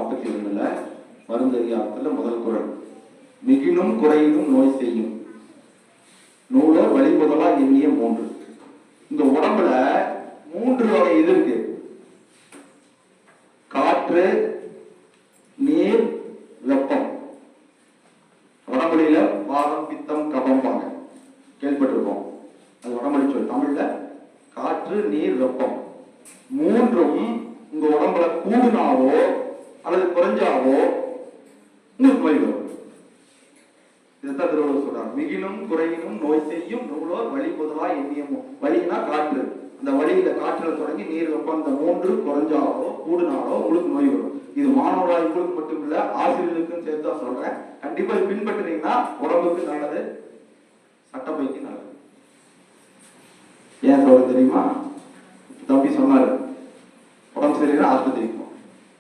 42 மருந்து அதிகாரத்தில் முதல் குறள். மிகினும் குறையினும் நோய் செய்யும் நூலோர் வழிமுதலா எண்ணிய 3. இந்த உடம்புல 3 வகை இது இருக்கு. காற்று, நீர், வெப்பம். வடமொழியில வாதம், பித்தம், கபம் பாங்க கேள்விப்பட்டிருக்கோம். அது வடமொழி சொல். தமிழ்ல காற்று, நீர், வெப்பம் 3ம் உங்க உடம்புல கூடுனாவோ அல்லது குறைஞ்சாவோ உங்களுக்கு நோய் வரும். இதைத்தான் திருவள்ளுவர் சொல்றாங்க. மிகினும் குறையினும் நோய் செய்யும் நூலோர் வழி முதலா எண்ணியமும். வழினா காற்று. அந்த வழியில காற்றுல தொடங்கி நீர், வெப்பம் இந்த 3 குறைஞ்சாலோ கூடுனாலோ உங்களுக்கு நோய் வரும். இது மாணவர்களாக உங்களுக்கு மட்டும் இல்ல, ஆசிரியர்களுக்கும் சேர்த்து தான் சொல்றேன். கண்டிப்பா இது பின்பற்றினீங்கன்னா உடம்புக்கு நல்லது, சட்டப்பைக்கு நல்லது. ஏன் சொல்ல தெரியுமா? தம்பி சொன்னாரு, உடம்பு சரியில்லை ஆஸ்பத்திரிக்கு